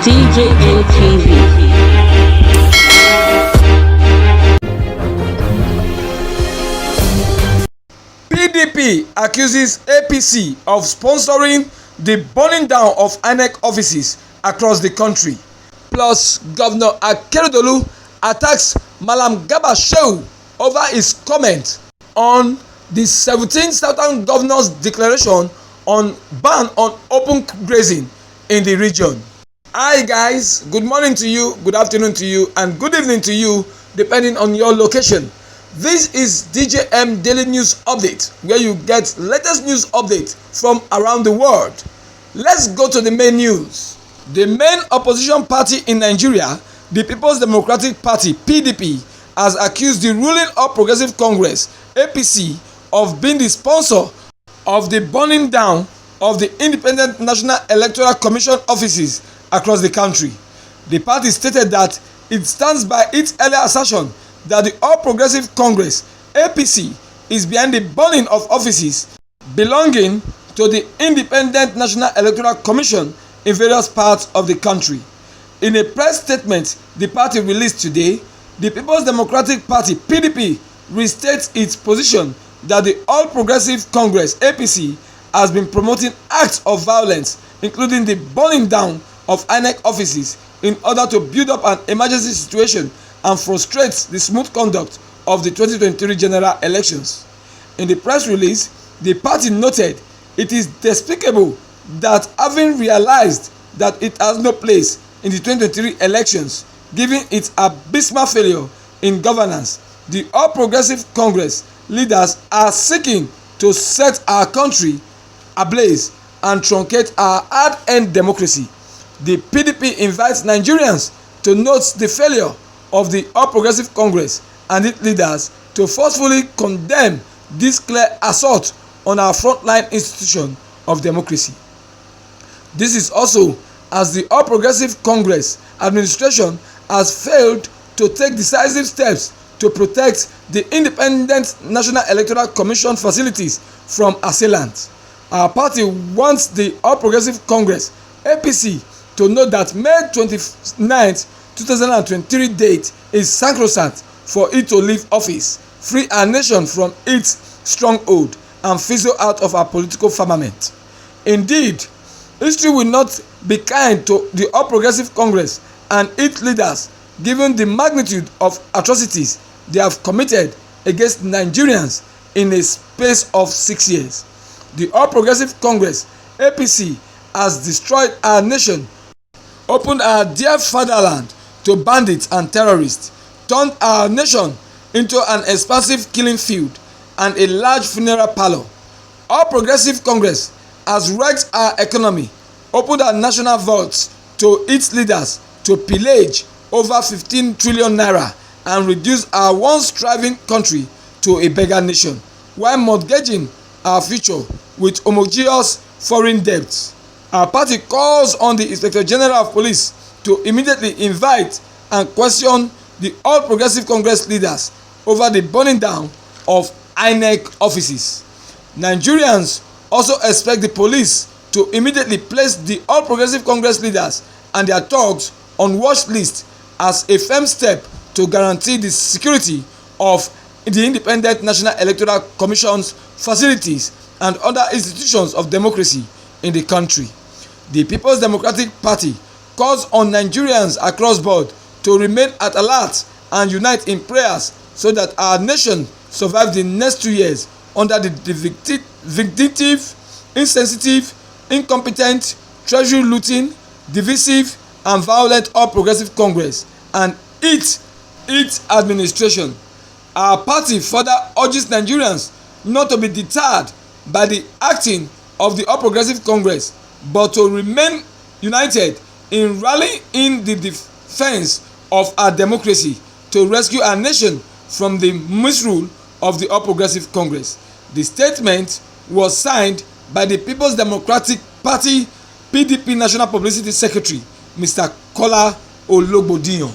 DJM TV. PDP accuses APC of sponsoring the burning down of INEC offices across the country. Plus, Governor Akeredolu attacks Malam Garba Shehu over his comment on the 17 Southern Governors' declaration on ban on open grazing in the region. Hi guys, good morning to you, good afternoon to you, and good evening to you, depending on your location. This is DJM Daily News Update, where you get latest news updates from around the world. Let's go to the main news. The main opposition party in Nigeria, the People's Democratic Party (PDP), has accused the ruling All Progressive Congress (APC) of being the sponsor of the burning down of the Independent National Electoral Commission offices across the country. The party stated that it stands by its earlier assertion that the All Progressive Congress (APC) is behind the burning of offices belonging to the Independent National Electoral Commission in various parts of the country. In a press statement the party released today, the People's Democratic Party (PDP) restates its position that the All Progressive Congress (APC) has been promoting acts of violence, including the burning down of INEC offices, in order to build up an emergency situation and frustrate the smooth conduct of the 2023 general elections. In the press release, the party noted it is despicable that, having realized that it has no place in the 2023 elections, given its abysmal failure in governance, the All Progressive Congress leaders are seeking to set our country ablaze and truncate our hard-earned democracy. The PDP invites Nigerians to note the failure of the All Progressive Congress and its leaders to forcefully condemn this clear assault on our frontline institution of democracy. This is also as the All Progressive Congress administration has failed to take decisive steps to protect the Independent National Electoral Commission facilities from assailants. Our party wants the All Progressive Congress (APC) to note that May 29, 2023 date is sacrosanct for it to leave office, free our nation from its stronghold, and fizzle out of our political firmament. Indeed, history will not be kind to the All Progressive Congress and its leaders, given the magnitude of atrocities they have committed against Nigerians in a space of 6 years. The All Progressive Congress (APC) has destroyed our nation, opened our dear fatherland to bandits and terrorists, turned our nation into an expansive killing field and a large funeral parlor. All Progressive Congress has wrecked our economy, opened our national vaults to its leaders to pillage over 15 trillion naira and reduce our once thriving country to a beggar nation, while mortgaging our future with homogeneous foreign debts. Our party calls on the Inspector General of Police to immediately invite and question the All Progressive Congress leaders over the burning down of INEC offices. Nigerians also expect the police to immediately place the All Progressive Congress leaders and their thugs on watch list as a firm step to guarantee the security of the Independent National Electoral Commission's facilities and other institutions of democracy in the country. The People's Democratic Party calls on Nigerians across board to remain at alert and unite in prayers so that our nation survive the next 2 years under the vindictive, insensitive, incompetent, treasury looting, divisive and violent All Progressive Congress and its administration. Our party further urges Nigerians not to be deterred by the acting of the All Progressive Congress, but to remain united in rallying in the defense of our democracy to rescue our nation from the misrule of the All Progressive Congress. The statement was signed by the People's Democratic Party (PDP) National Publicity Secretary, Mr. Kola Ologbodiyan.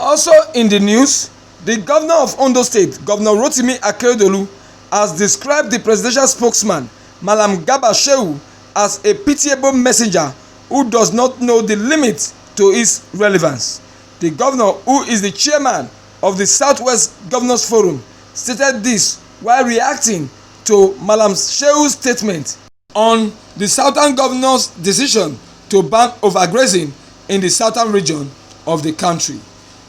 Also in the news, the Governor of Ondo State, Governor Rotimi Akeredolu, has described the presidential spokesman, Malam Garba Shehu, as a pitiable messenger who does not know the limits to to its relevance. The governor, who is the chairman of the Southwest Governors Forum, stated this while reacting to Malam Shehu's statement on the Southern Governors' decision to ban overgrazing in the southern region of the country.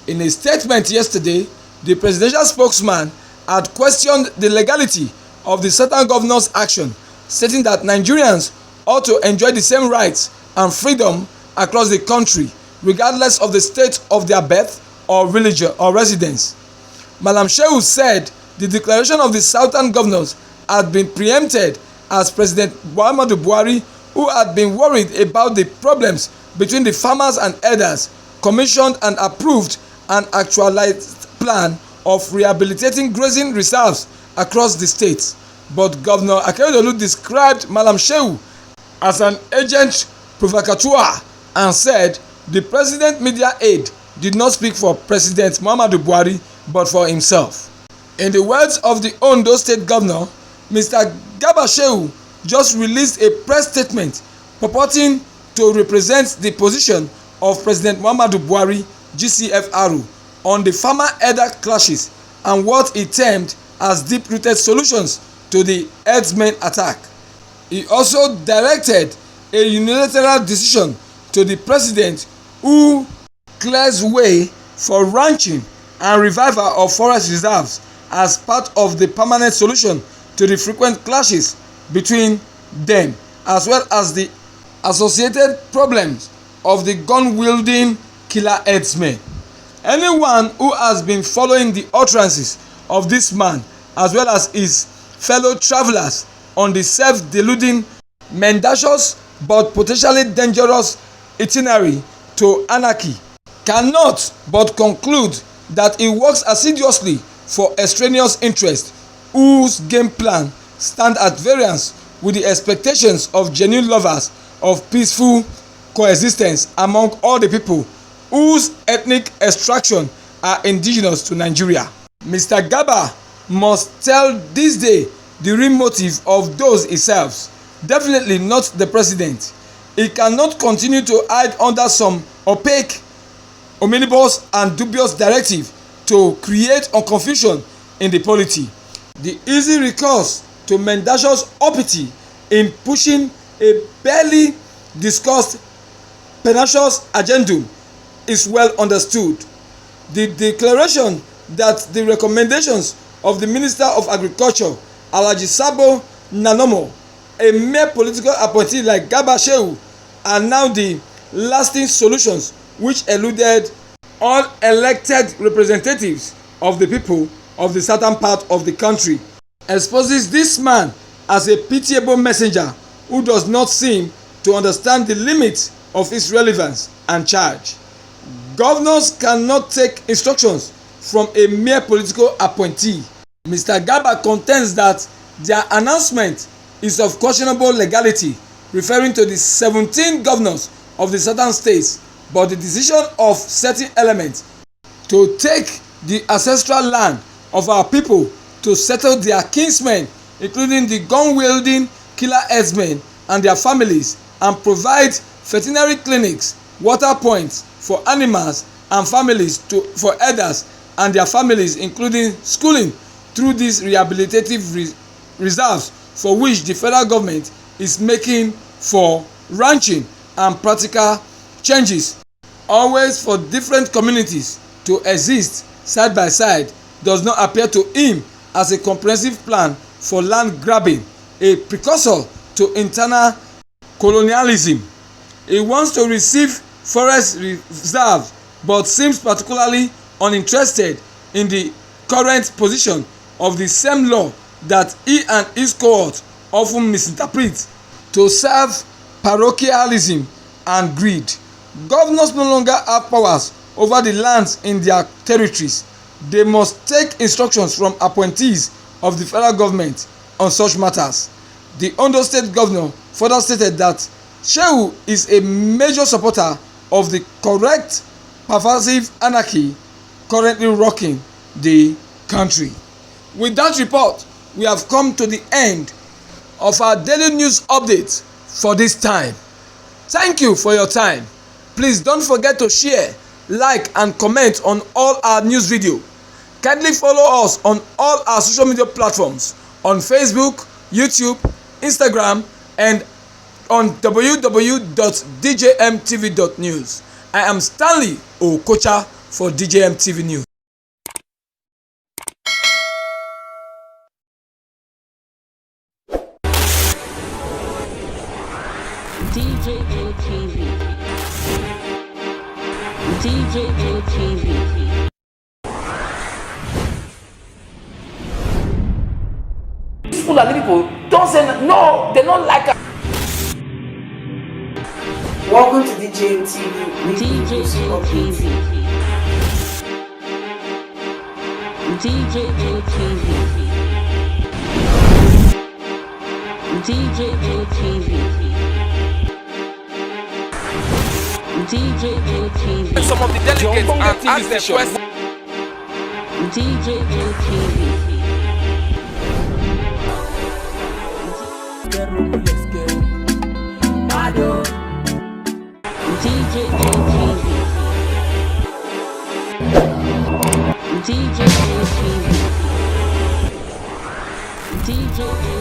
In a statement yesterday, the presidential spokesman had questioned the legality of the Southern Governors' action, stating that Nigerians ought to enjoy the same rights and freedom across the country, regardless of the state of their birth or religion or residence. Malam Shehu said the declaration of the Southern Governors had been preempted as President Muhammadu Buhari, who had been worried about the problems between the farmers and herders, commissioned and approved an actualized plan of rehabilitating grazing reserves across the state. But Governor Akeredolu described Malam Shehu as an agent provocateur and said the president media aide did not speak for President Muhammadu Buhari but for himself. In the words of the Ondo State Governor, Mr. Garba Shehu just released a press statement purporting to represent the position of President Muhammadu Buhari GCFR on the farmer-herder clashes and what he termed as deep-rooted solutions to the herdsmen attack. He also directed a unilateral decision to the president who clears way for ranching and revival of forest reserves as part of the permanent solution to the frequent clashes between them, as well as the associated problems of the gun-wielding killer herdsmen. Anyone who has been following the utterances of this man, as well as his fellow travelers on the self-deluding, mendacious but potentially dangerous itinerary to anarchy, cannot but conclude that he works assiduously for extraneous interests whose game plan stand at variance with the expectations of genuine lovers of peaceful coexistence among all the people whose ethnic extraction are indigenous to Nigeria. Mr. Garba must tell this day the real motive of those he serves, definitely not the president. He cannot continue to hide under some opaque, omnibus and dubious directive to create confusion in the polity. The easy recourse to mendacious opity in pushing a barely discussed pernicious agenda is well understood. The declaration that the recommendations of the Minister of Agriculture, Alhaji Sabo Nanomo, a mere political appointee like Garba Shehu, are now the lasting solutions which eluded all elected representatives of the people of the southern part of the country, exposes this man as a pitiable messenger who does not seem to understand the limits of his relevance and charge. Governors cannot take instructions from a mere political appointee. Mr. Garba contends that their announcement is of questionable legality, referring to the 17 governors of the southern states, but the decision of certain elements to take the ancestral land of our people to settle their kinsmen, including the gun-wielding killer herdsmen and their families, and provide veterinary clinics, water points for animals and families for herders and their families, including schooling through these rehabilitative reserves for which the federal government is making for ranching and practical changes, always for different communities to exist side by side, does not appear to him as a comprehensive plan for land grabbing, a precursor to internal colonialism. He wants to receive forest reserves but seems particularly uninterested in the current position of the same law that he and his cohort often misinterpret to serve parochialism and greed. Governors no longer have powers over the lands in their territories. They must take instructions from appointees of the federal government on such matters. The Ondo State Governor further stated that Shehu is a major supporter of the correct pervasive anarchy currently rocking the country. With that report, we have come to the end of our daily news update for this time. Thank you for your time. Please don't forget to share, like and comment on all our news video. Kindly follow us on all our social media platforms on Facebook, YouTube, Instagram and on www.djmtv.news. I am Stanley Okocha for DJM TV News. DJM TV. DJM TV. Fulani people don't say no, they don't like us. Welcome to DJM TV. DJM TV. DJM TV. DJM TV. DJM TV. Some of the delegates and ask them questions. DJM TV. DJM TV. DJM